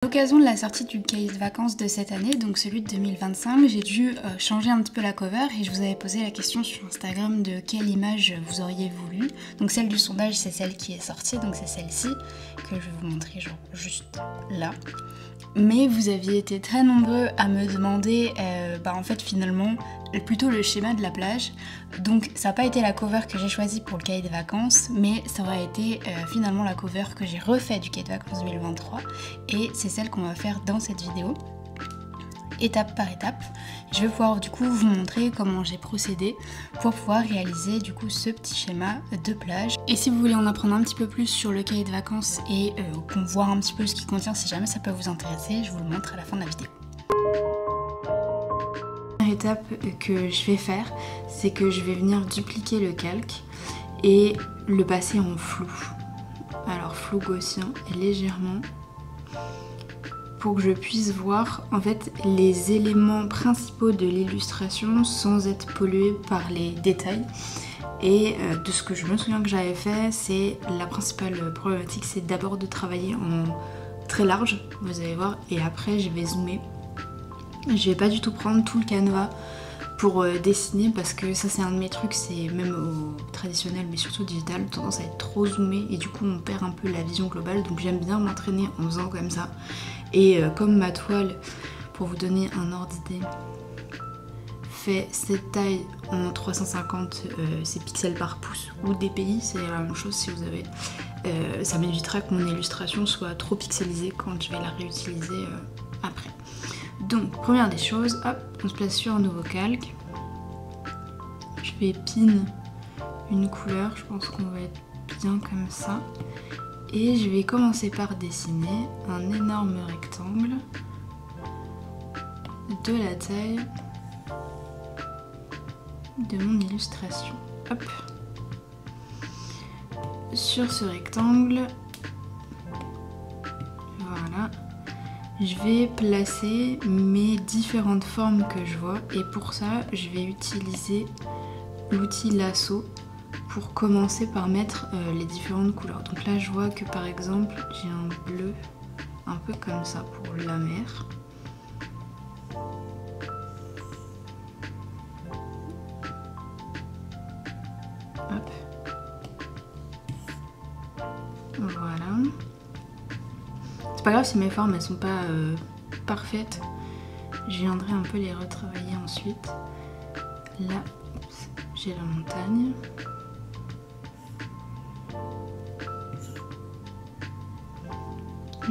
À l'occasion de la sortie du cahier de vacances de cette année, donc celui de 2025, j'ai dû changer un petit peu la cover et je vous avais posé la question sur Instagram de quelle image vous auriez voulu. Donc celle du sondage, c'est celle qui est sortie, donc c'est celle-ci que je vais vous montrer genre juste là. Mais vous aviez été très nombreux à me demander en fait finalement plutôt le schéma de la plage. Donc ça n'a pas été la cover que j'ai choisie pour le cahier de vacances, mais ça aurait été finalement la cover que j'ai refait du cahier de vacances 2023 et c'est celle qu'on va faire dans cette vidéo. Étape par étape, je vais pouvoir du coup vous montrer comment j'ai procédé pour pouvoir réaliser du coup ce petit schéma de plage. Et si vous voulez en apprendre un petit peu plus sur le cahier de vacances et qu'on voit un petit peu ce qu'il contient, si jamais ça peut vous intéresser, je vous le montre à la fin de la vidéo. La première étape que je vais faire, c'est que je vais venir dupliquer le calque et le passer en flou. Alors flou gaussien et légèrement, pour que je puisse voir en fait les éléments principaux de l'illustration sans être polluée par les détails. Et de ce que je me souviens que j'avais fait, c'est la principale problématique, c'est d'abord de travailler en très large, vous allez voir, et après je vais zoomer. Je vais pas du tout prendre tout le canevas pour dessiner parce que ça c'est un de mes trucs, c'est même au traditionnel mais surtout digital, tendance à être trop zoomé et du coup on perd un peu la vision globale, donc j'aime bien m'entraîner en faisant comme ça. Et comme ma toile, pour vous donner un ordre d'idée, fait cette taille en 350 c'est pixels par pouce ou dpi, c'est la même chose si vous avez. Ça m'évitera que mon illustration soit trop pixelisée quand je vais la réutiliser après. Donc première des choses, hop, on se place sur un nouveau calque. Je vais pin une couleur, je pense qu'on va être bien comme ça. Et je vais commencer par dessiner un énorme rectangle de la taille de mon illustration. Hop. Sur ce rectangle, voilà, je vais placer mes différentes formes que je vois et pour ça, je vais utiliser l'outil lasso pour commencer par mettre les différentes couleurs. Donc là je vois que par exemple j'ai un bleu un peu comme ça pour la mer. Hop. Voilà. C'est pas grave si mes formes elles sont pas parfaites. Je viendrai un peu les retravailler ensuite. Là j'ai la montagne.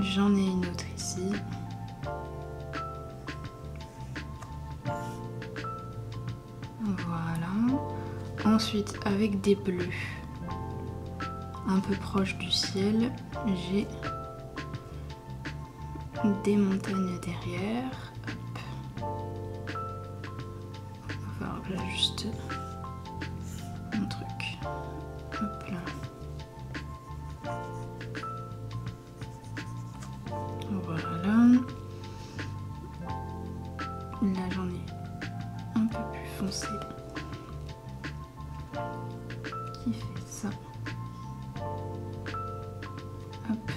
J'en ai une autre ici. Voilà. Ensuite, avec des bleus un peu proches du ciel, j'ai des montagnes derrière. Hop. On va faire là juste un truc. Hop là. Voilà. Là j'en ai un peu plus foncé qui fait ça. Hop.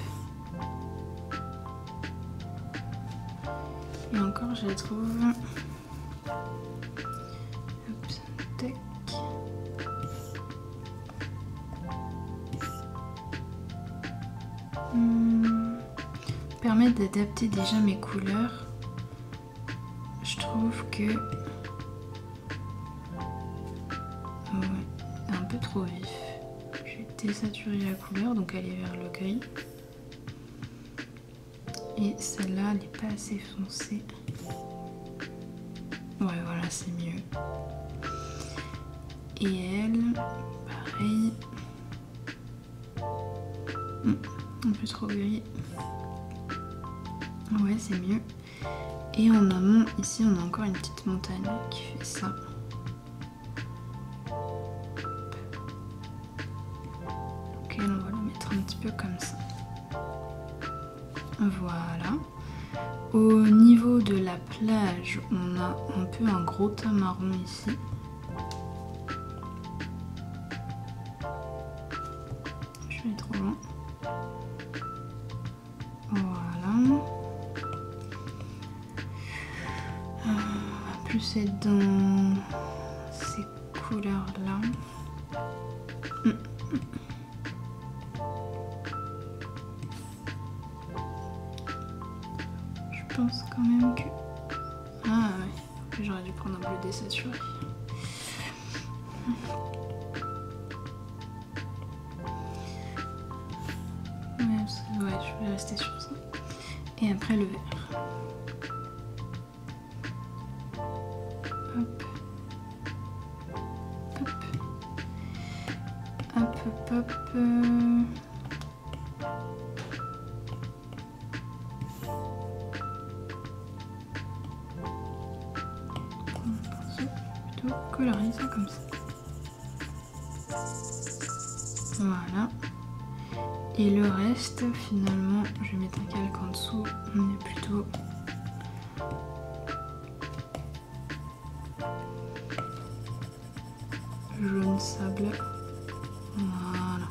Et encore je la trouve. Hop, tac. Permet d'adapter déjà mes couleurs. Je trouve que un peu trop vif. Je vais désaturer la couleur, donc aller vers le gris. Et celle-là, elle n'est pas assez foncée. Ouais, voilà, c'est mieux. Et elle, pareil. Un peu trop gris. Ouais, c'est mieux. Et en amont, ici, on a encore une petite montagne qui fait ça. Ok, on va la mettre un petit peu comme ça. Voilà. Au niveau de la plage, on a un peu un gros tas marron ici. Je vais trop loin. Voilà. plus être dans ces couleurs-là. Je pense quand même que... Ah ouais, j'aurais dû prendre un bleu désaturé. Ouais, je vais rester sur ça. Et après le vert. Hop. Hop. Hop, hop, hop. Plutôt coloriser comme ça. Voilà. Et le reste, finalement, je vais mettre un calque en dessous. On est plutôt jaune sable. Voilà.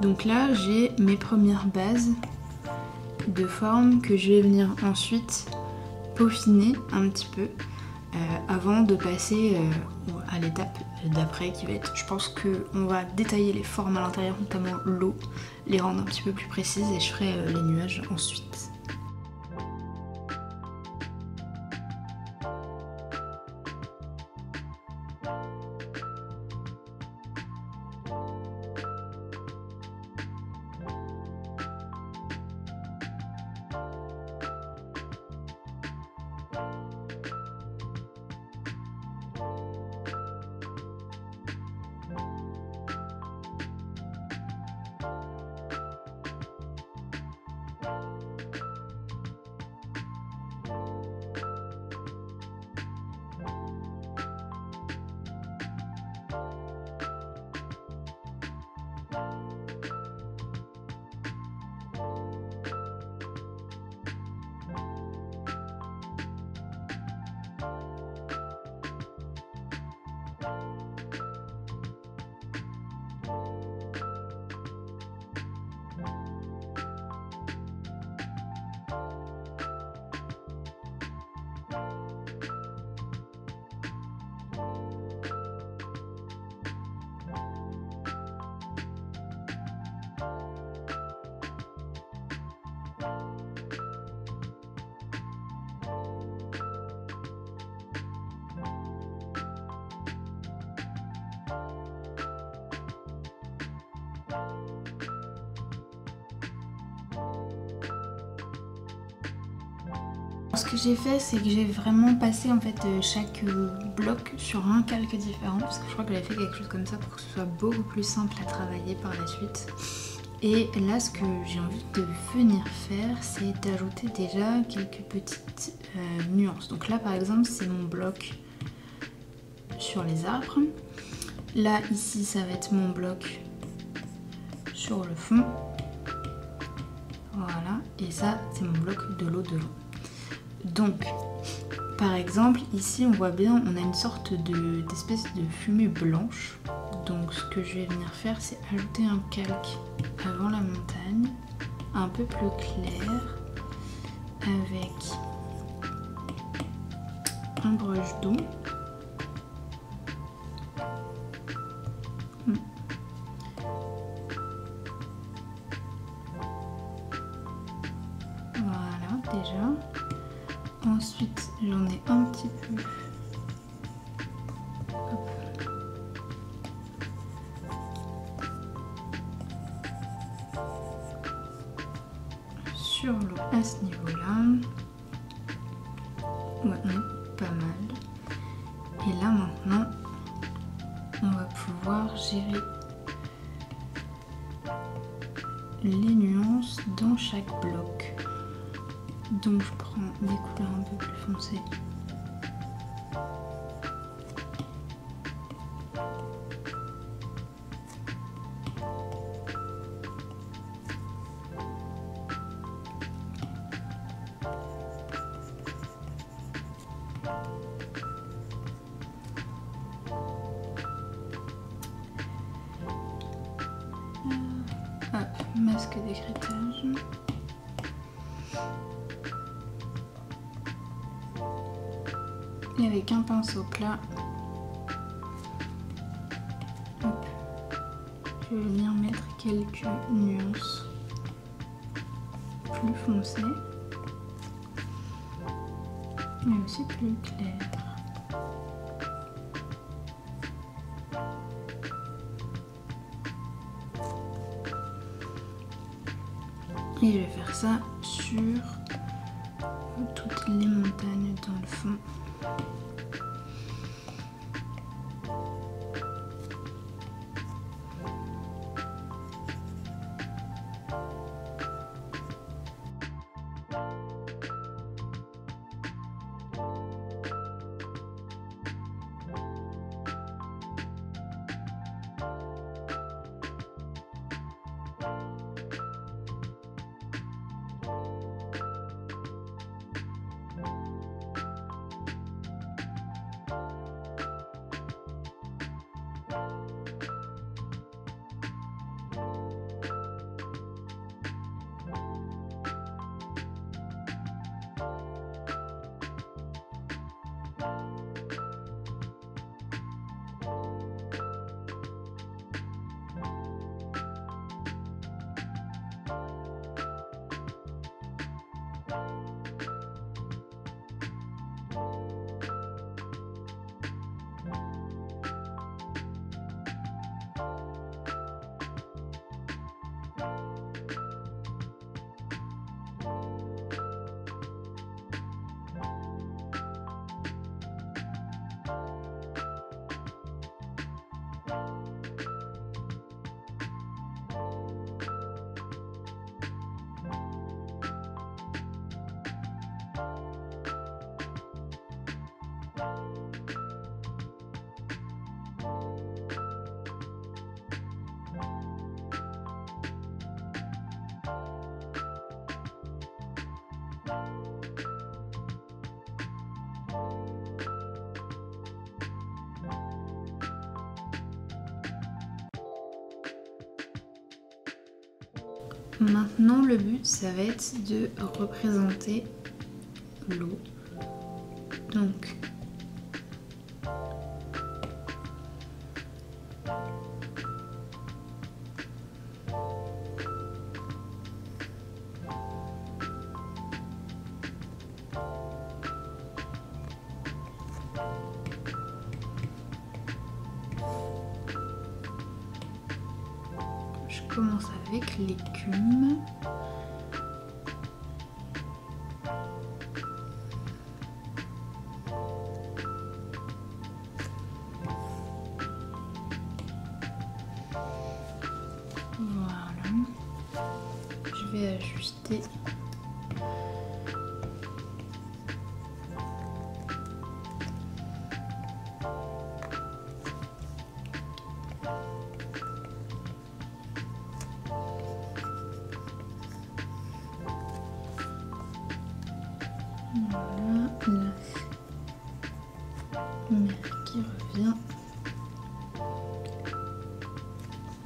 Donc là, j'ai mes premières bases de forme que je vais venir ensuite peaufiner un petit peu avant de passer à l'étape d'après qui va être, je pense qu'on va détailler les formes à l'intérieur, notamment l'eau, les rendre un petit peu plus précises et je ferai les nuages ensuite. Ce que j'ai fait, c'est que j'ai vraiment passé en fait chaque bloc sur un calque différent parce que je crois que j'avais fait quelque chose comme ça pour que ce soit beaucoup plus simple à travailler par la suite. Et là, ce que j'ai envie de venir faire, c'est d'ajouter déjà quelques petites nuances. Donc là, par exemple, c'est mon bloc sur les arbres. Là, ici, ça va être mon bloc sur le fond. Voilà. Et ça, c'est mon bloc de l'eau devant. Donc, par exemple, ici on voit bien, on a une sorte d'espèce de fumée blanche. Donc ce que je vais venir faire, c'est ajouter un calque avant la montagne, un peu plus clair, avec un brush d'eau. Voilà, déjà. Ensuite, j'en ai un petit peu. Hop. Sur l'eau à ce niveau-là. Ouais, on est pas mal. Et là maintenant, on va pouvoir gérer les nuances dans chaque bloc. Donc je prends des couleurs un peu plus foncées. Hop, masque d'écrêtage. Et avec un pinceau plat, hop, je vais venir mettre quelques nuances plus foncées, mais aussi plus claires. Et je vais faire ça sur toutes les montagnes dans le fond. Maintenant, le but, ça va être de représenter l'eau. Donc, je commence avec l'écume. Voilà. Je vais ajuster. Voilà, la mer qui revient.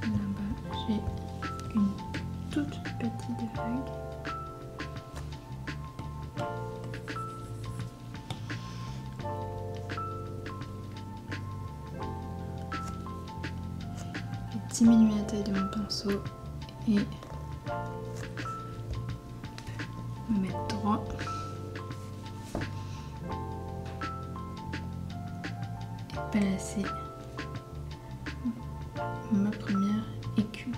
Là-bas, j'ai une toute petite vague. Je diminue la taille de mon pinceau et me mettre droit. Placer ma première écume.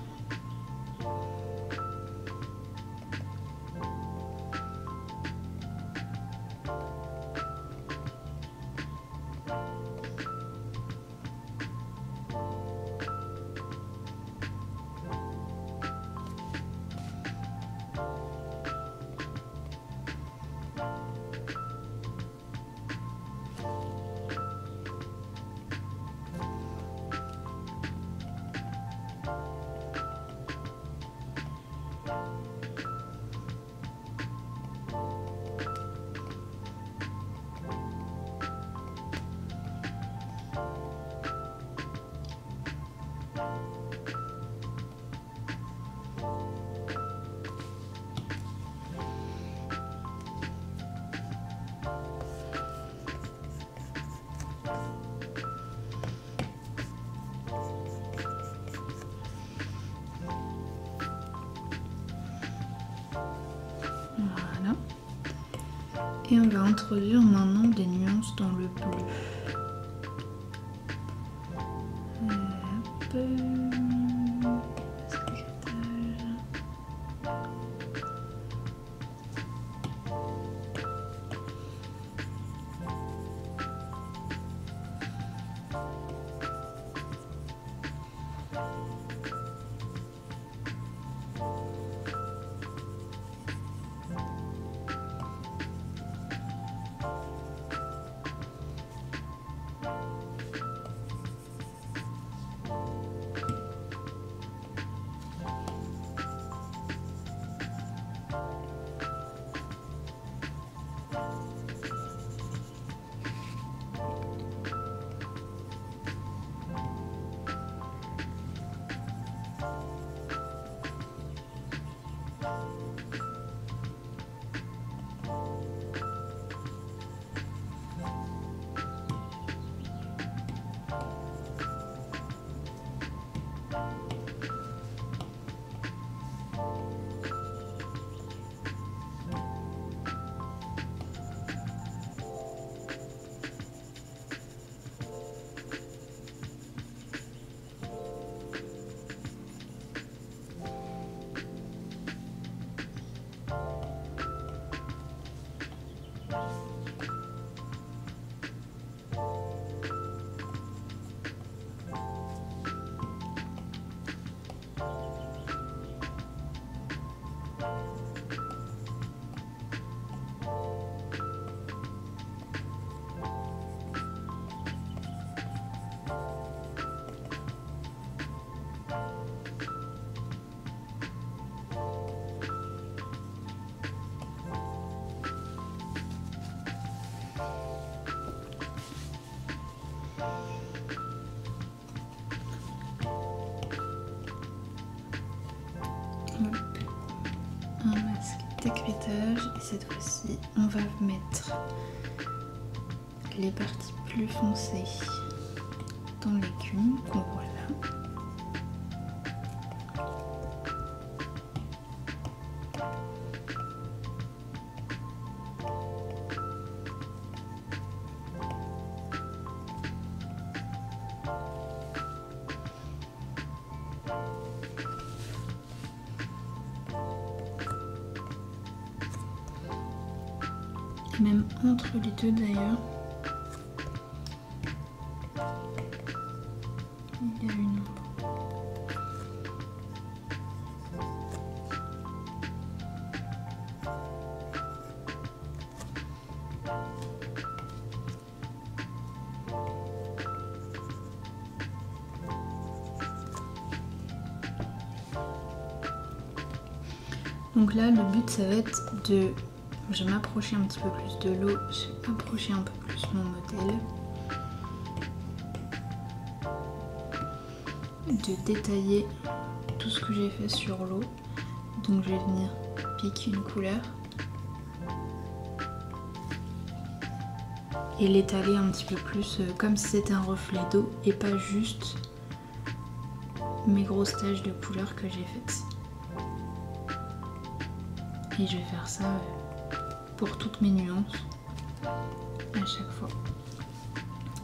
Voilà. Et on va introduire maintenant des nuances dans le bleu. Hop. Un masque d'écrêtage et cette fois-ci on va mettre les parties plus foncées dans l'écume qu'on voit là. Et même entre les deux d'ailleurs, il y a une ombre. Donc là, le but ça va être de... Je vais m'approcher un petit peu plus de l'eau, je vais approcher un peu plus mon modèle. De détailler tout ce que j'ai fait sur l'eau. Donc je vais venir piquer une couleur. Et l'étaler un petit peu plus comme si c'était un reflet d'eau et pas juste mes grosses taches de couleur que j'ai faites. Et je vais faire ça pour toutes mes nuances à chaque fois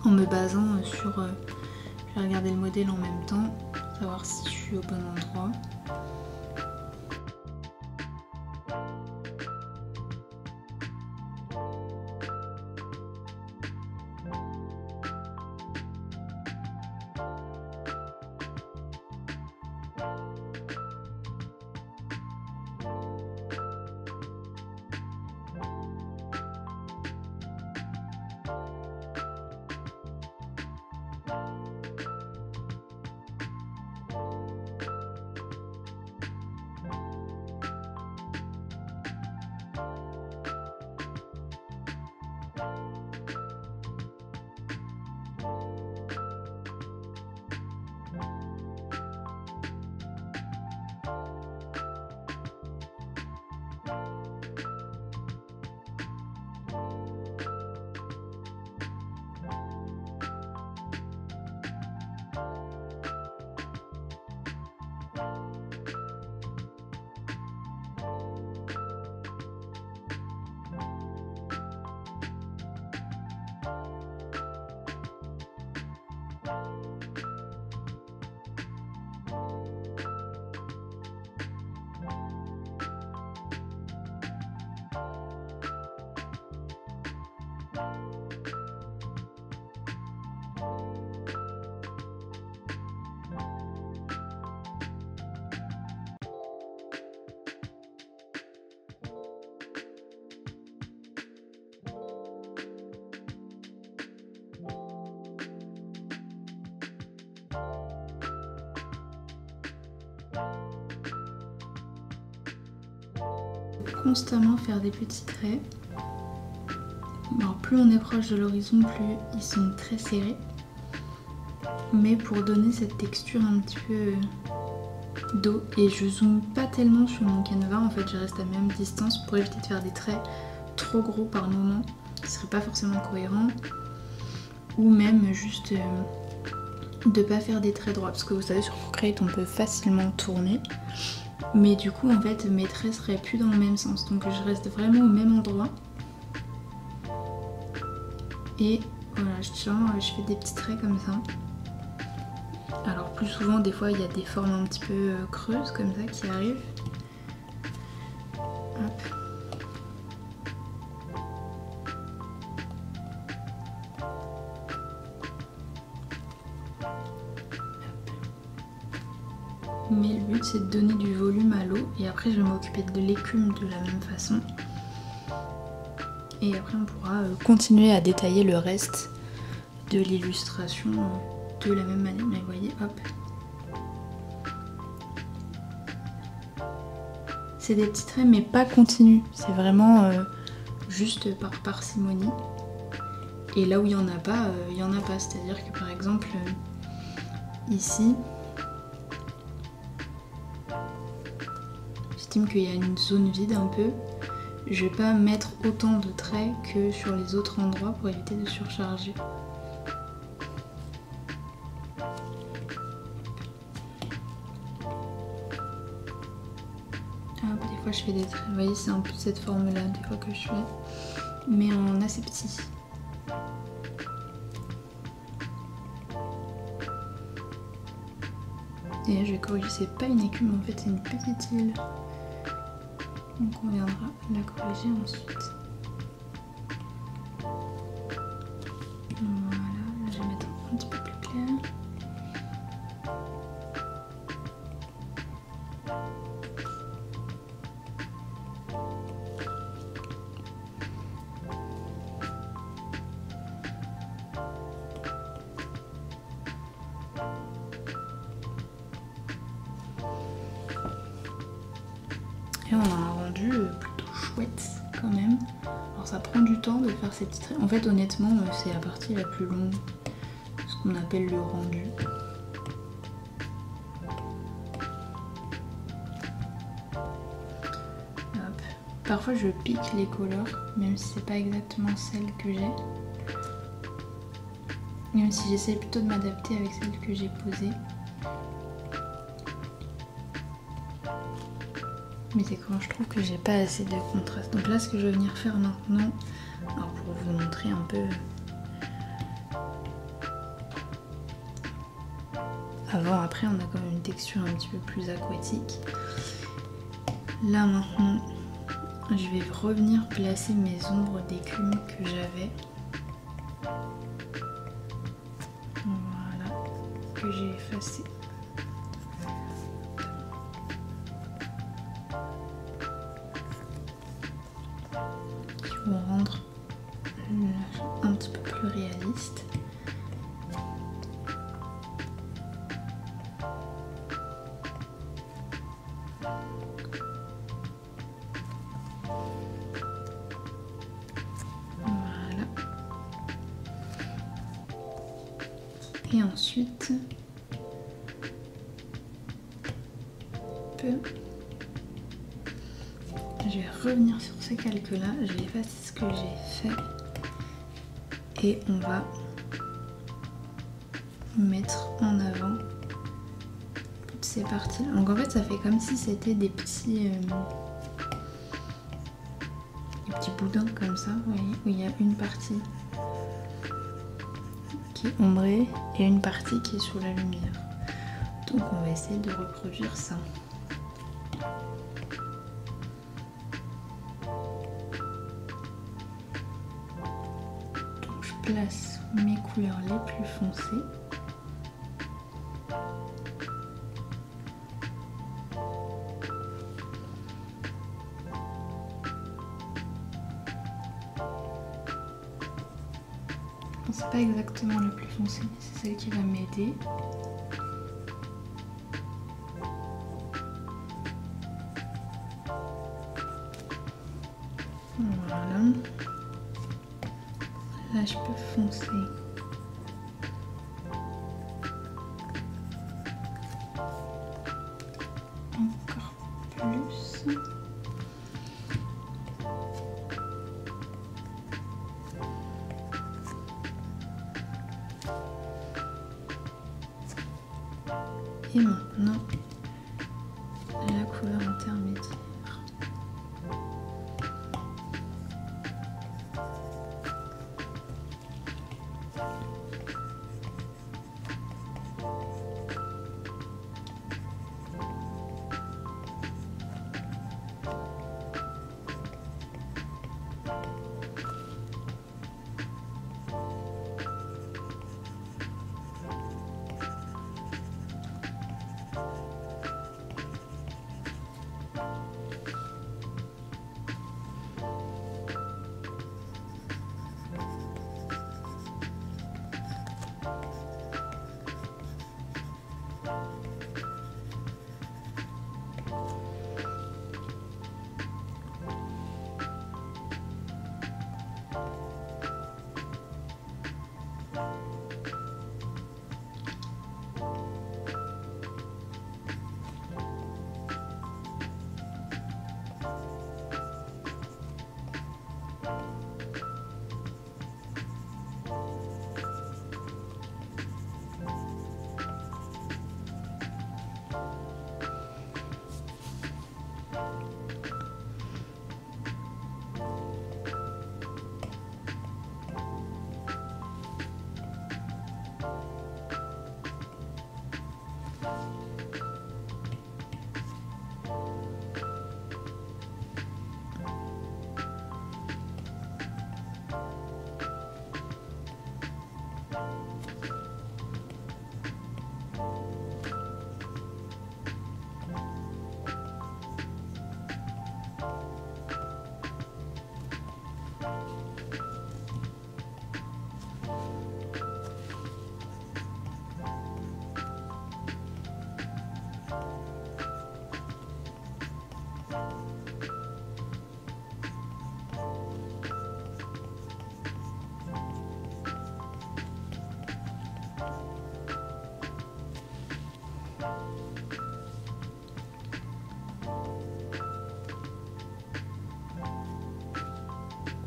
en me basant sur je vais regarder le modèle en même temps, savoir si je suis au bon endroit. Constamment faire des petits traits. Alors plus on est proche de l'horizon, plus ils sont très serrés. Mais pour donner cette texture un petit peu d'eau, et je zoome pas tellement sur mon canevas, en fait je reste à même distance pour éviter de faire des traits trop gros par moment, qui seraient pas forcément cohérents, ou même juste de pas faire des traits droits, parce que vous savez sur Procreate on peut facilement tourner, mais du coup en fait mes traits seraient plus dans le même sens, donc je reste vraiment au même endroit. Et voilà, je fais des petits traits comme ça. Alors plus souvent, des fois, il y a des formes un petit peu creuses comme ça qui arrivent. Hop. Mais le but, c'est de donner du volume à l'eau. Et après, je vais m'occuper de l'écume de la même façon. Et après, on pourra continuer à détailler le reste de l'illustration de la même manière. Mais vous voyez, hop. C'est des petits traits mais pas continus, c'est vraiment juste par parcimonie. Et là où il n'y en a pas, il n'y en a pas. C'est-à-dire que par exemple, ici, j'estime qu'il y a une zone vide un peu. Je vais pas mettre autant de traits que sur les autres endroits pour éviter de surcharger. Des fois je fais des traits, vous voyez c'est un peu cette forme là des fois que je fais, mais en assez petit. Et là je vais corriger, c'est pas une écume en fait, c'est une petite île. Donc on viendra la corriger ensuite. Voilà, là je vais mettre un petit peu plus clair. Et on a un rendu plutôt chouette quand même. Alors ça prend du temps de faire ces petits traits. En fait honnêtement c'est la partie la plus longue, ce qu'on appelle le rendu. Hop. Parfois je pique les couleurs, même si c'est pas exactement celle que j'ai. Même si j'essaie plutôt de m'adapter avec celle que j'ai posée. Mais c'est quand je trouve que j'ai pas assez de contraste. Donc là ce que je vais venir faire maintenant, alors pour vous montrer un peu avant, après on a quand même une texture un petit peu plus aquatique. Là maintenant je vais revenir placer mes ombres d'écume que j'avais. Voilà, que j'ai effacé. Pour rendre un petit peu plus réaliste. Voilà. Et ensuite, je vais revenir sur ce calque là, je vais effacer ce que j'ai fait et on va mettre en avant toutes ces parties là. Donc en fait ça fait comme si c'était des petits boudins comme ça, vous voyez, où il y a une partie qui est ombrée et une partie qui est sous la lumière. Donc on va essayer de reproduire ça. Place mes couleurs les plus foncées. C'est pas exactement le plus foncé, mais c'est celle qui va m'aider. Voilà. Là, je peux foncer. Encore plus. Et maintenant, la couleur intermédiaire.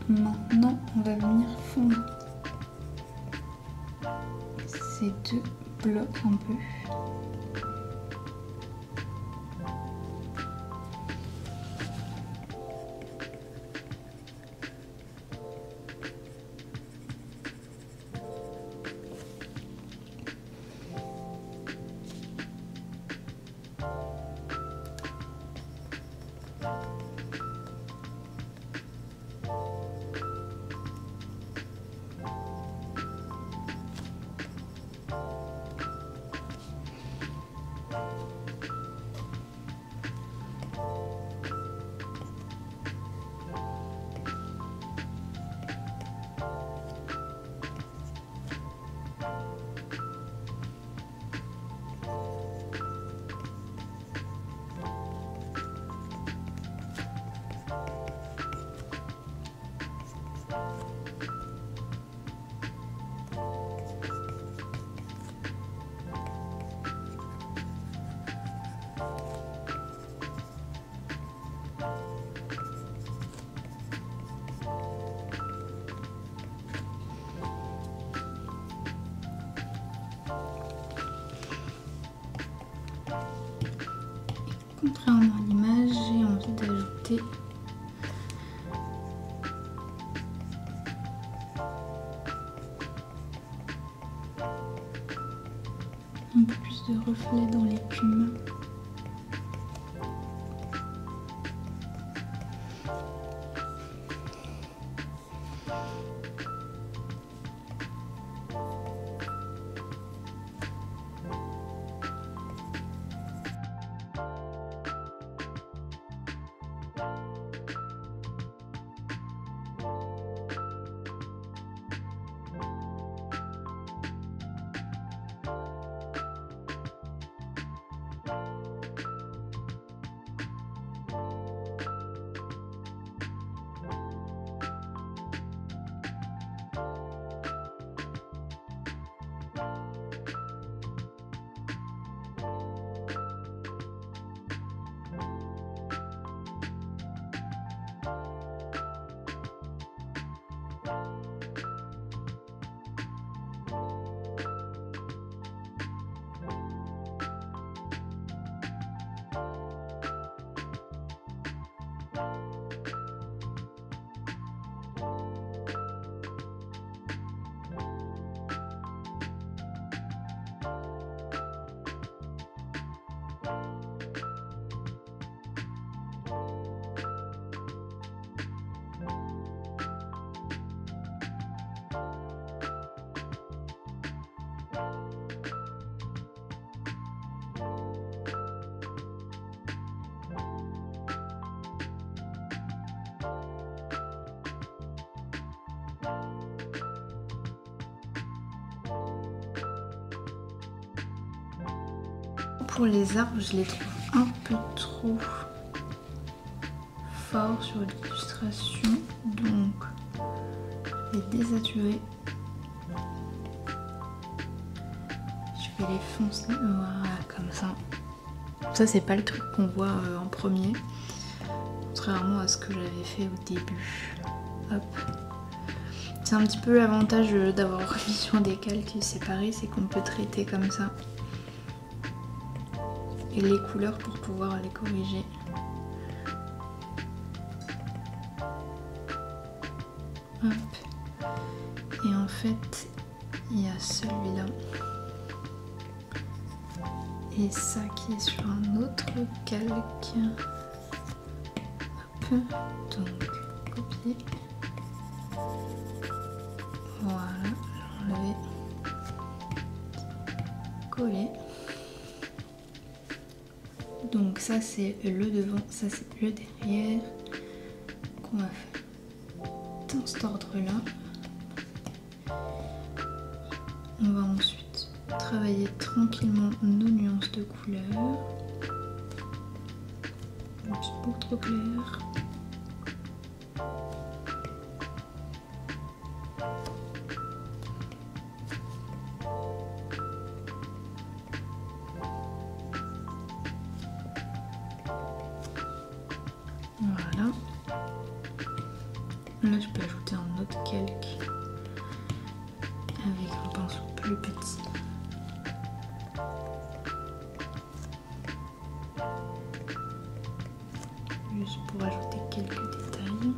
Maintenant, on va venir fondre ces deux blocs un peu. Contrairement à l'image, j'ai envie d'ajouter un peu plus de reflets dans l'écume. pour les arbres, je les trouve un peu trop forts sur l'illustration, donc je vais désaturer. Je vais les foncer, voilà, comme ça. Ça, c'est pas le truc qu'on voit en premier, contrairement à ce que j'avais fait au début. Hop. C'est un petit peu l'avantage d'avoir remis sur des calques séparés, c'est qu'on peut traiter comme ça et les couleurs pour pouvoir les corriger. Hop. Et en fait, il y a celui-là et ça qui est sur un autre calque. Hop. Donc, copier. Voilà, l'enlever. Coller. Donc ça c'est le devant, ça c'est le derrière qu'on va faire dans cet ordre-là. On va ensuite travailler tranquillement nos nuances de couleurs. Oups, beaucoup trop clair. Voilà. Là, je peux ajouter un autre calque avec un pinceau plus petit. Juste pour ajouter quelques détails.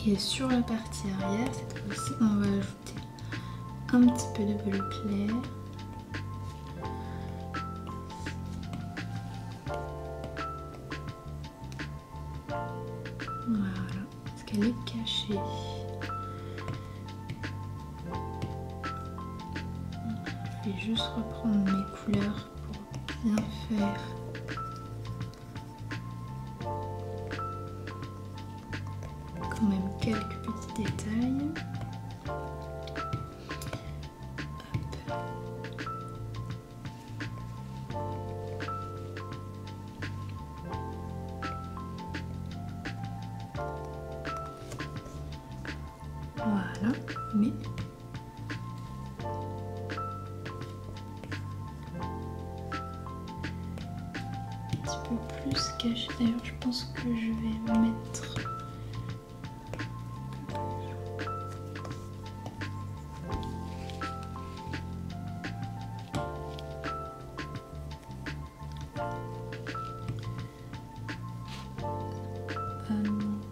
Et sur la partie arrière, cette fois-ci, on va ajouter un petit peu de bleu clair. Voilà, parce qu'elle est cachée. Je vais juste reprendre mes couleurs pour bien faire. Quand même quelques petits détails. Voilà, mais un petit peu plus caché. D'ailleurs, je pense que je vais mettre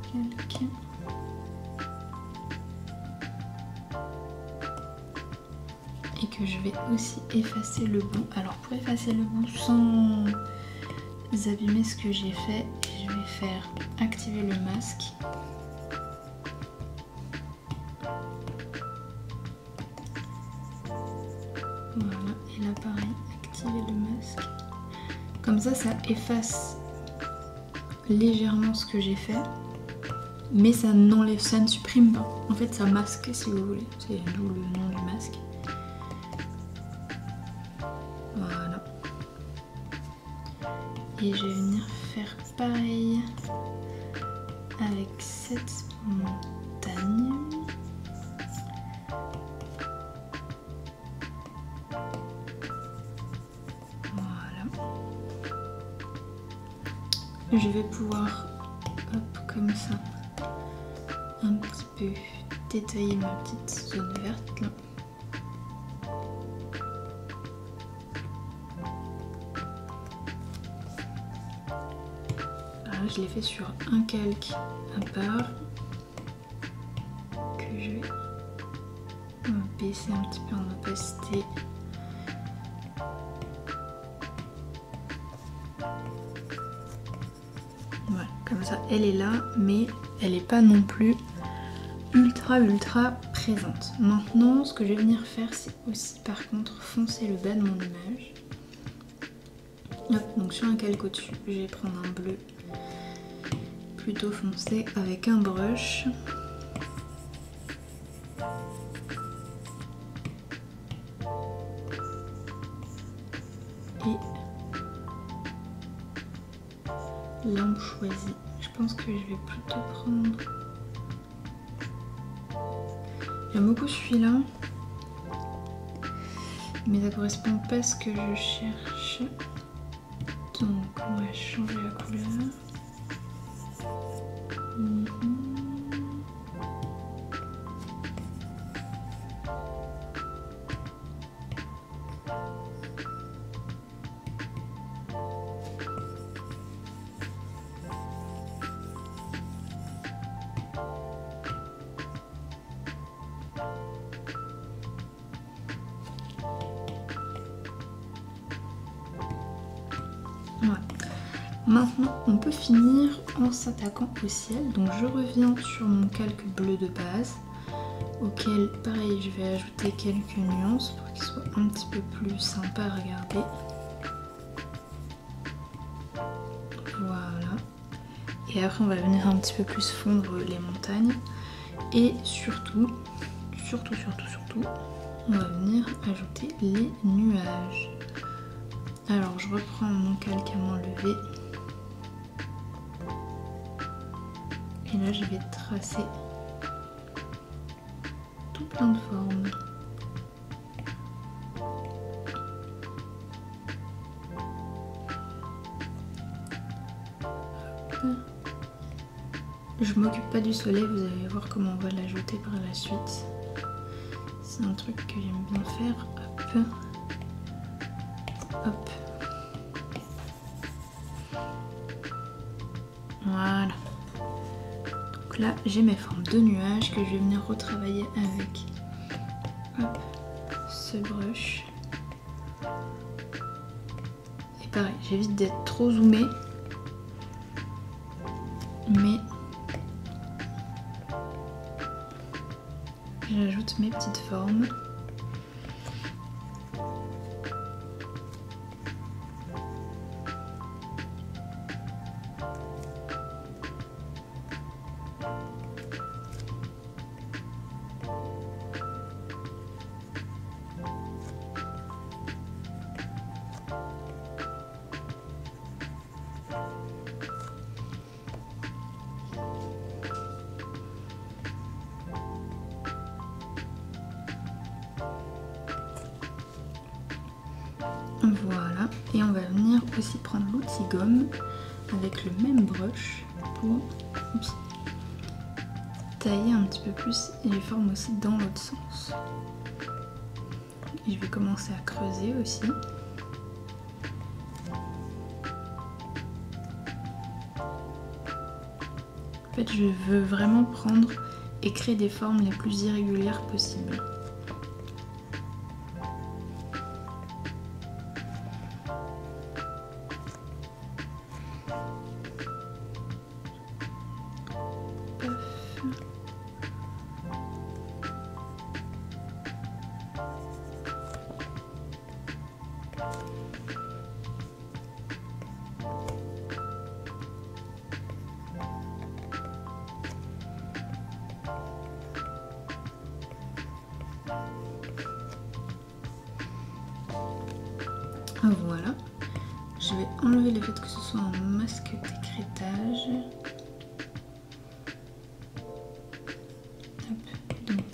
quelques. Et que je vais aussi effacer le bout. Alors pour effacer le bout sans abîmer ce que j'ai fait, je vais faire activer le masque. Voilà, et là pareil, activer le masque. Comme ça efface légèrement ce que j'ai fait, mais ça n'enlève, ça ne supprime pas. En fait ça masque si vous voulez, c'est d'où le nom du masque. Voilà. Et je vais venir faire pareil avec cette montagne. Voilà. Je vais pouvoir, hop, comme ça, un petit peu détailler ma petite zone verte là. Je l'ai fait sur un calque à part que je vais baisser un petit peu en opacité. ça, elle est là, mais elle n'est pas non plus ultra présente. Maintenant, ce que je vais venir faire, c'est aussi par contre foncer le bas de mon image. Hop, donc sur un calque au-dessus, je vais prendre un bleu plutôt foncé avec un brush. Et lampe choisie. Je pense que je vais plutôt prendre... J'aime beaucoup celui-là, mais ça correspond pas à ce que je cherche. Donc on va changer la couleur. Voilà. Maintenant, on peut finir en s'attaquant au ciel. Donc je reviens sur mon calque bleu de base, auquel, pareil, je vais ajouter quelques nuances pour qu'il soit un petit peu plus sympa à regarder. Voilà. Et après, on va venir un petit peu plus fondre les montagnes. Et surtout, on va venir ajouter les nuages. Alors, je reprends mon calque à main levée. Et là, je vais tracer tout plein de formes. Je m'occupe pas du soleil, vous allez voir comment on va l'ajouter par la suite. C'est un truc que j'aime bien faire. Hop. Hop. Voilà. Donc là, j'ai mes formes de nuages que je vais venir retravailler avec hop, ce brush. Et pareil, j'évite d'être trop zoomée, mais j'ajoute mes petites formes. Voilà, et on va venir aussi prendre l'outil gomme avec le même brush pour tailler un petit peu plus les formes aussi dans l'autre sens. Et je vais commencer à creuser aussi. En fait, je veux vraiment prendre et créer des formes les plus irrégulières possibles. Voilà, je vais enlever le fait que ce soit un masque d'écrêtage. Hop, donc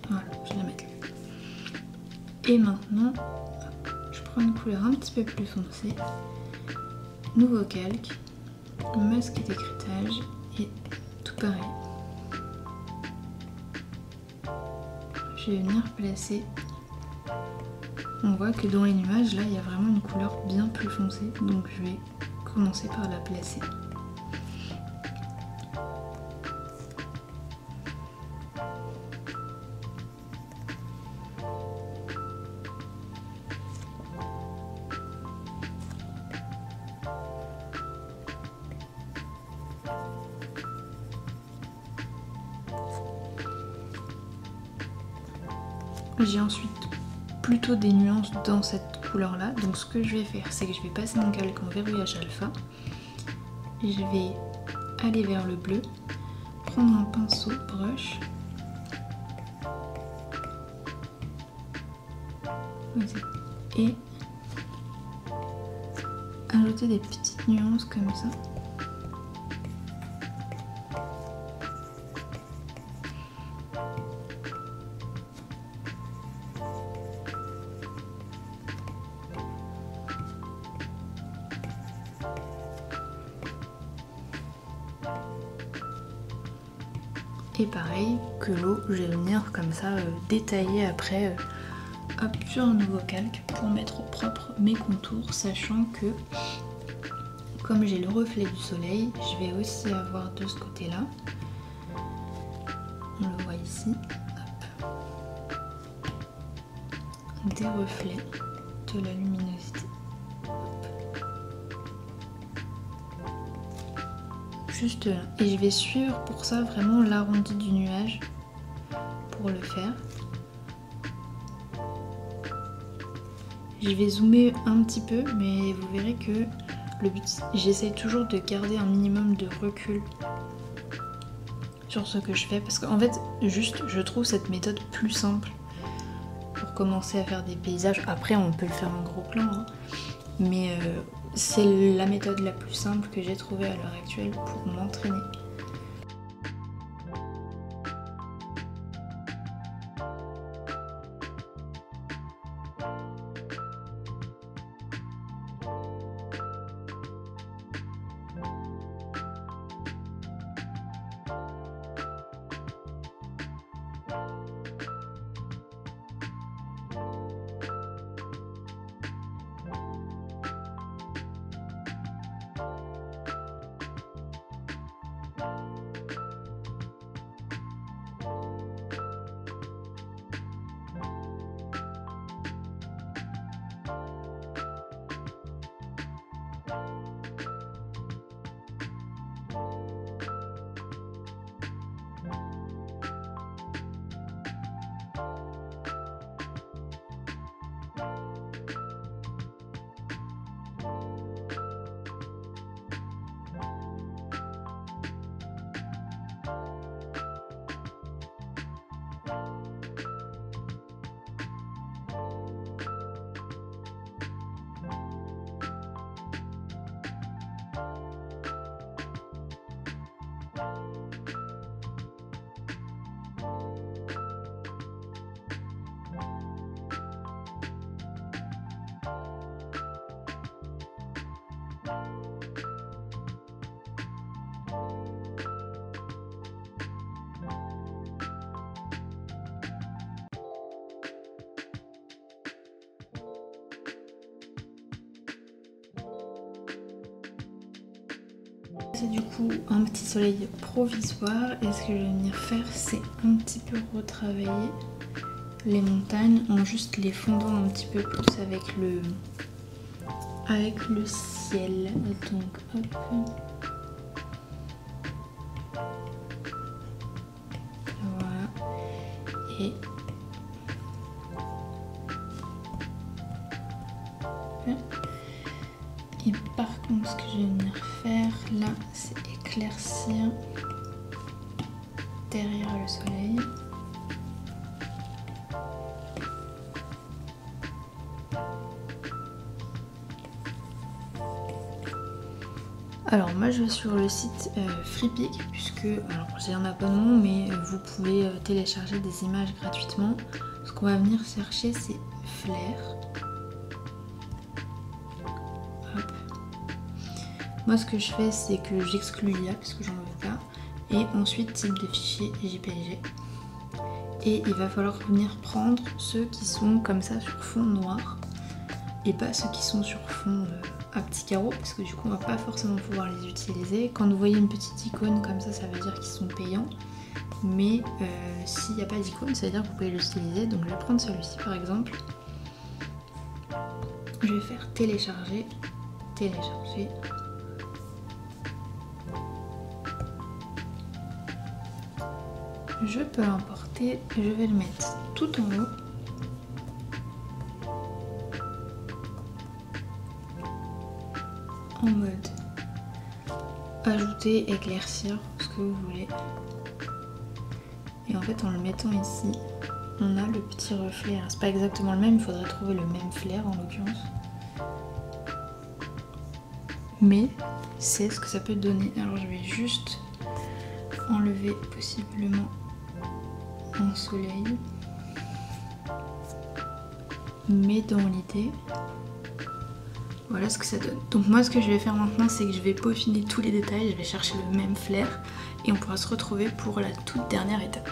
voilà, je vais la mettre là. Et maintenant, je prends une couleur un petit peu plus foncée, nouveau calque, masque d'écrêtage et tout pareil. Je vais venir placer. On voit que dans les nuages, là, il y a vraiment une couleur bien plus foncée, donc je vais commencer par la placer. j'ai ensuite plutôt des nuances dans cette couleur là. Donc ce que je vais faire, c'est que je vais passer mon calque en verrouillage alpha. Je vais aller vers le bleu, prendre un pinceau brush. Et ajouter des petites nuances comme ça. Et pareil que l'eau, je vais venir comme ça détailler après hop, sur un nouveau calque pour mettre au propre mes contours, sachant que comme j'ai le reflet du soleil, je vais aussi avoir de ce côté-là, on le voit ici, hop, des reflets de la luminosité. Juste là. Et je vais suivre pour ça vraiment l'arrondi du nuage pour le faire. Je vais zoomer un petit peu, mais vous verrez que le but, j'essaye toujours de garder un minimum de recul sur ce que je fais, parce qu'en fait, juste, je trouve cette méthode plus simple pour commencer à faire des paysages. Après, on peut le faire en gros plan, hein, mais c'est la méthode la plus simple que j'ai trouvée à l'heure actuelle pour m'entraîner. C'est du coup un petit soleil provisoire, et ce que je vais venir faire, c'est un petit peu retravailler les montagnes en juste les fondant un petit peu plus avec le ciel. Donc hop, voilà, et par contre, ce que je vais venir faire là, c'est éclaircir derrière le soleil. Alors moi je vais sur le site Freepik, puisque alors j'ai un abonnement, mais vous pouvez télécharger des images gratuitement. Ce qu'on va venir chercher, c'est Flair. Hop. Moi ce que je fais, c'est que j'exclus l'IA parce que j'en veux pas, et ensuite type de fichier JPG. Et il va falloir venir prendre ceux qui sont comme ça sur fond noir et pas ceux qui sont sur fond à petits carreaux, parce que du coup on va pas forcément pouvoir les utiliser. Quand vous voyez une petite icône comme ça veut dire qu'ils sont payants, mais s'il n'y a pas d'icône, ça veut dire que vous pouvez l'utiliser. Donc je vais prendre celui-ci par exemple, je vais faire télécharger, je peux l'importer, je vais le mettre tout en haut. en mode ajouter, éclaircir, ce que vous voulez. Et en fait en le mettant ici, on a le petit reflet. Alors c'est pas exactement le même, il faudrait trouver le même flair en l'occurrence. Mais c'est ce que ça peut donner. Alors je vais juste enlever possiblement un soleil. Mais dans l'idée, voilà ce que ça donne. Donc moi ce que je vais faire maintenant, c'est que je vais peaufiner tous les détails, je vais chercher le même flair et on pourra se retrouver pour la toute dernière étape.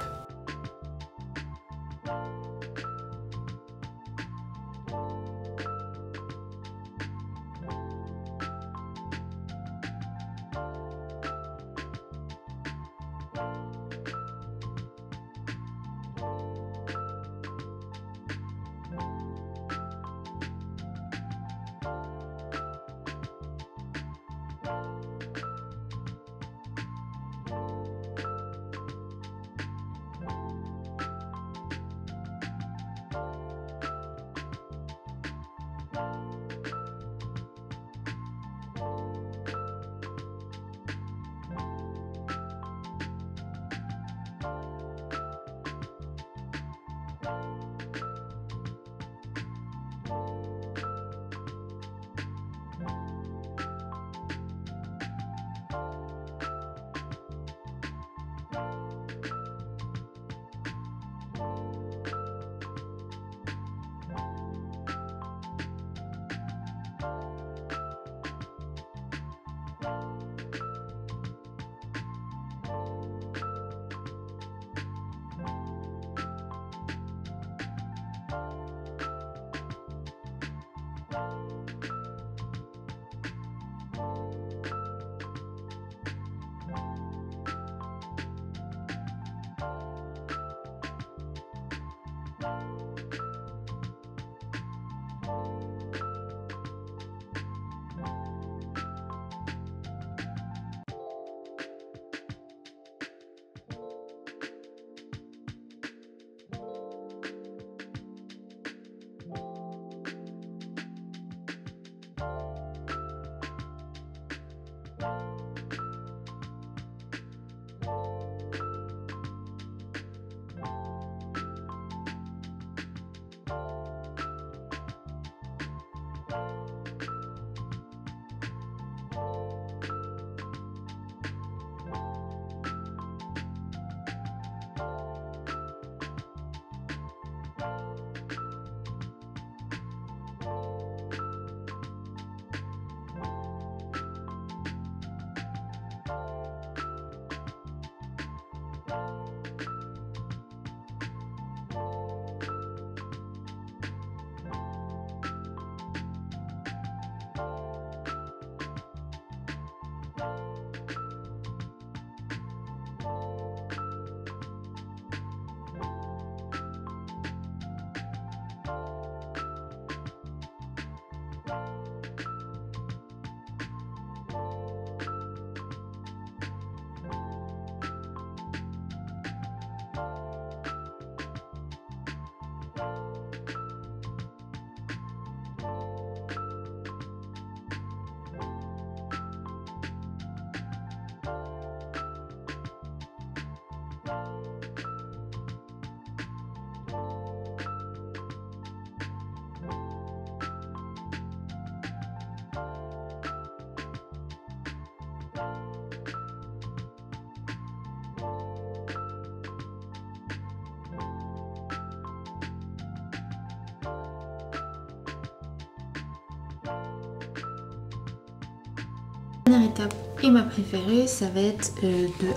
Dernière étape et ma préférée, ça va être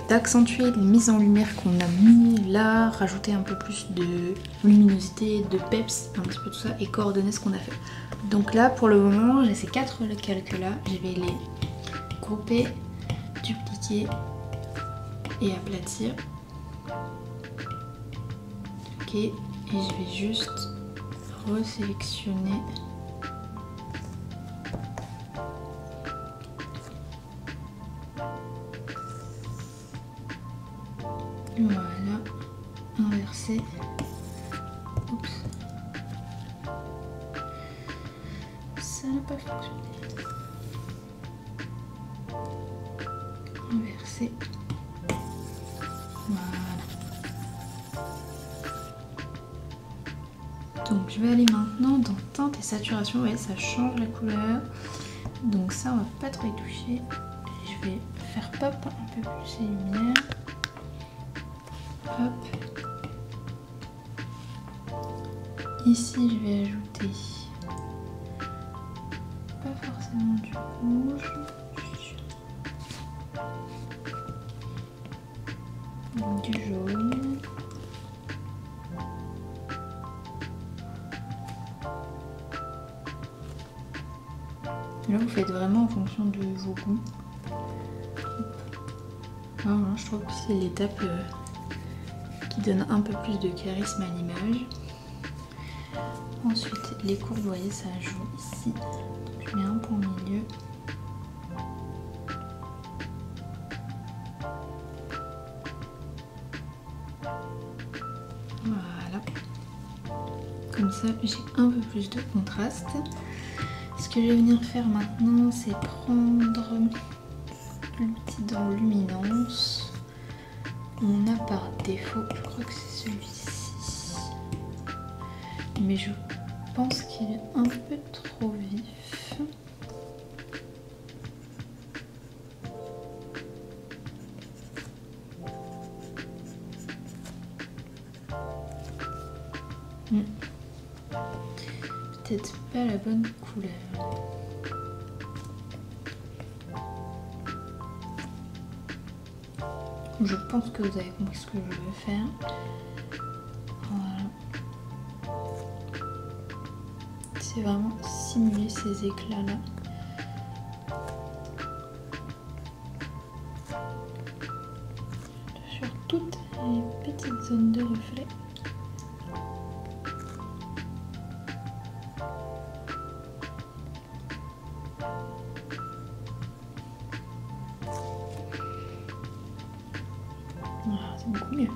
d'accentuer les mises en lumière qu'on a mis là, rajouter un peu plus de luminosité, de peps, un petit peu tout ça et coordonner ce qu'on a fait. Donc là pour le moment j'ai ces 4 calques là, je vais les grouper, dupliquer et aplatir. Ok, et je vais juste resélectionner. Voilà, inverser. Oups. Ça n'a pas fonctionné. inverser. Voilà. Donc je vais aller maintenant dans teinte et saturation. Vous voyez, ça change la couleur. Donc ça, on va pas trop y toucher. Je vais faire pop un peu plus les lumières. Hop. Ici, je vais ajouter pas forcément du rouge, du jaune. Là, vous faites vraiment en fonction de vos goûts. Voilà, je trouve que c'est l'étape qui donne un peu plus de charisme à l'image. Ensuite, les courbes, vous voyez, ça joue ici. Donc, je mets un point au milieu. Voilà. Comme ça, j'ai un peu plus de contraste. Ce que je vais venir faire maintenant, c'est prendre l'outil dans luminance. On a par défaut, je crois que c'est celui-ci. Mais je pense qu'il est un peu trop vif. Peut-être pas la bonne couleur. Je pense que vous avez compris ce que je veux faire. Voilà. C'est vraiment simuler ces éclats-là. Sur toutes les petites zones de reflet. Voilà, c'est beaucoup mieux.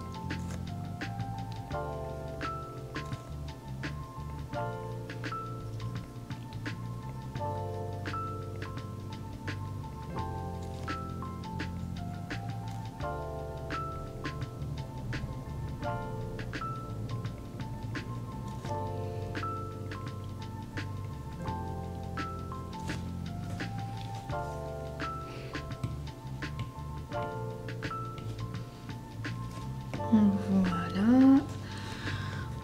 Voilà.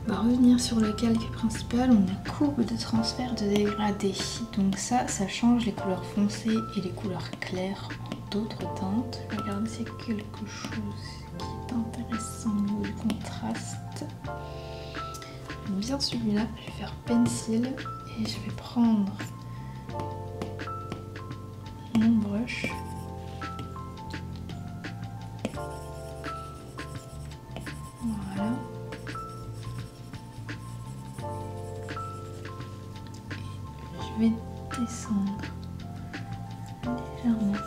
On va revenir sur le calque principal. On a courbe de transfert de dégradé. Donc ça change les couleurs foncées et les couleurs claires en d'autres teintes. Regardez, c'est quelque chose qui est intéressant au niveau du contraste. J'aime bien celui-là. Je vais faire pencil et je vais prendre mon brush. Voilà. Et je vais descendre légèrement.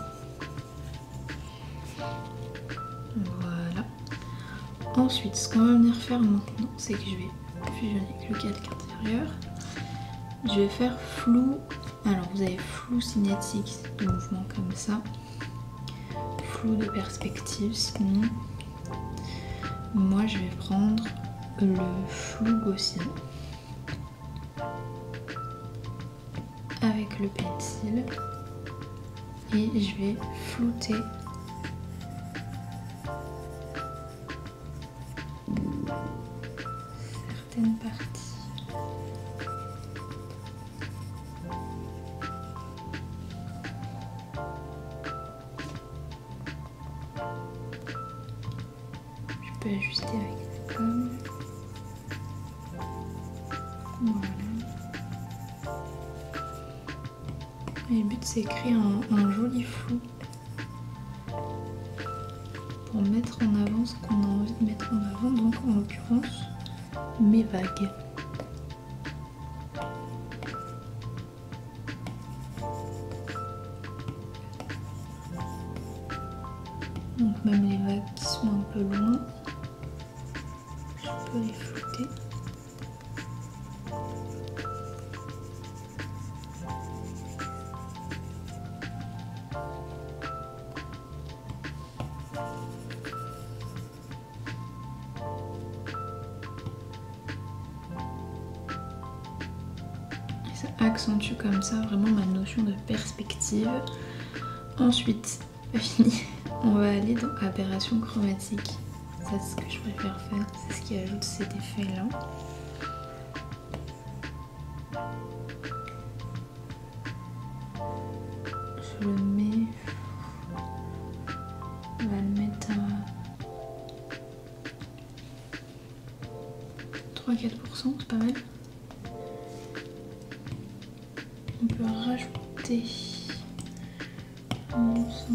Voilà. Ensuite, ce qu'on va venir faire maintenant, c'est que je vais fusionner avec le calque intérieur. Je vais faire flou. Alors, vous avez flou cinétique, de mouvement comme ça. Flou de perspective, sinon. Moi, je vais prendre le flou gaussien avec le pencil et je vais flouter certaines parties. Je peux ajuster avec la gomme. Voilà. Et le but, c'est créer un joli flou pour mettre en avant ce qu'on a envie de mettre en avant, donc en l'occurrence mes vagues. Donc même les vagues qui sont un peu loin, je peux les flouter. accentue comme ça vraiment ma notion de perspective. Ensuite, fini, on va aller dans aberration chromatique. Ça c'est ce que je préfère faire, c'est ce qui ajoute cet effet là. Je le mets, on va le mettre à 3-4%, c'est pas mal. On peut rajouter mon sens.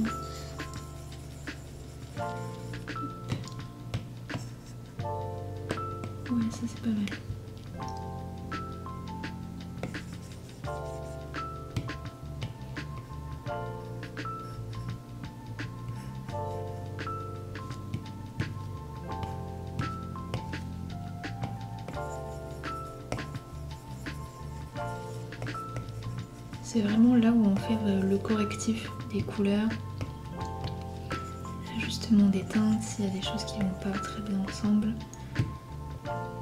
Ouais, ça c'est pas mal. C'est vraiment là où on fait le correctif des couleurs, l'ajustement des teintes, s'il y a des choses qui vont pas très bien ensemble.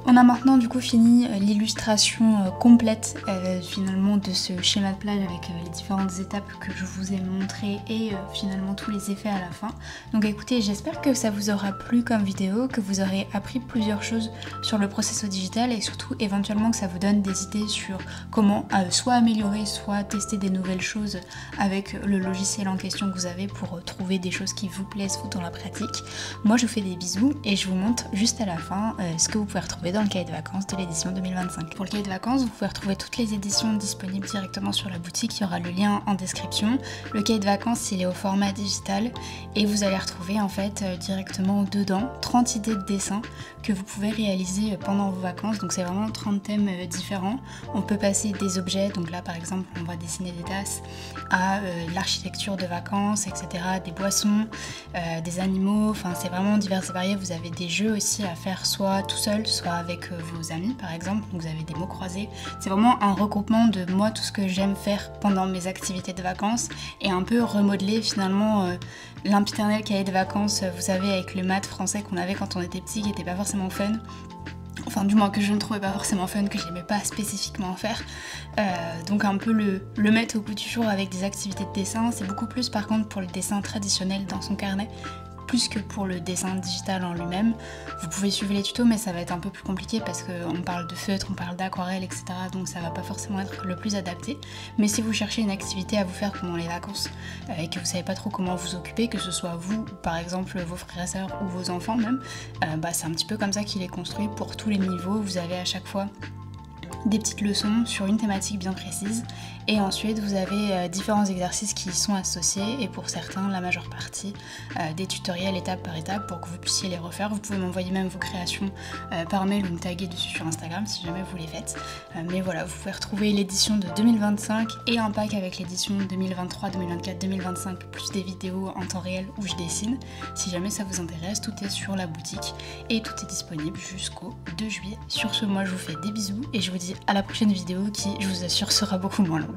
On a maintenant du coup fini l'illustration complète finalement de ce schéma de plage avec les différentes étapes que je vous ai montrées et finalement tous les effets à la fin. Donc écoutez, j'espère que ça vous aura plu comme vidéo, que vous aurez appris plusieurs choses sur le process au digital et surtout éventuellement que ça vous donne des idées sur comment soit améliorer, soit tester des nouvelles choses avec le logiciel en question que vous avez pour trouver des choses qui vous plaisent dans la pratique. Moi je vous fais des bisous et je vous montre juste à la fin ce que vous pouvez retrouver dans le cahier de vacances de l'édition 2025. Pour le cahier de vacances, vous pouvez retrouver toutes les éditions disponibles directement sur la boutique, il y aura le lien en description. Le cahier de vacances, il est au format digital et vous allez retrouver en fait directement dedans 30 idées de dessins que vous pouvez réaliser pendant vos vacances. Donc c'est vraiment 30 thèmes différents. On peut passer des objets, donc là par exemple on va dessiner des tasses, à l'architecture de vacances, etc., des boissons, des animaux, enfin c'est vraiment divers et varié. Vous avez des jeux aussi à faire soit tout seul, soit avec vos amis par exemple, donc vous avez des mots croisés. C'est vraiment un regroupement de moi, tout ce que j'aime faire pendant mes activités de vacances et un peu remodeler finalement l'impéternel cahier de vacances, vous savez, avec le maths français qu'on avait quand on était petit, qui était pas forcément fun. Enfin du moins que je ne trouvais pas forcément fun, que j'aimais pas spécifiquement faire. Donc un peu le mettre au goût du jour avec des activités de dessin. C'est beaucoup plus par contre pour le dessin traditionnel dans son carnet, plus que pour le dessin digital en lui-même. Vous pouvez suivre les tutos mais ça va être un peu plus compliqué parce qu'on parle de feutre, on parle d'aquarelle, etc. Donc ça va pas forcément être le plus adapté. Mais si vous cherchez une activité à vous faire pendant les vacances et que vous savez pas trop comment vous occuper, que ce soit vous ou par exemple vos frères et sœurs ou vos enfants même, c'est un petit peu comme ça qu'il est construit pour tous les niveaux. Vous avez à chaque fois des petites leçons sur une thématique bien précise et ensuite vous avez différents exercices qui y sont associés et pour certains, la majeure partie, des tutoriels étape par étape pour que vous puissiez les refaire. Vous pouvez m'envoyer même vos créations par mail ou me taguer dessus sur Instagram si jamais vous les faites. Mais voilà, vous pouvez retrouver l'édition de 2025 et un pack avec l'édition 2023, 2024, 2025 plus des vidéos en temps réel où je dessine. Si jamais ça vous intéresse, tout est sur la boutique et tout est disponible jusqu'au 2 juillet. Sur ce, moi je vous fais des bisous et je vous dis à la prochaine vidéo qui, je vous assure, sera beaucoup moins longue.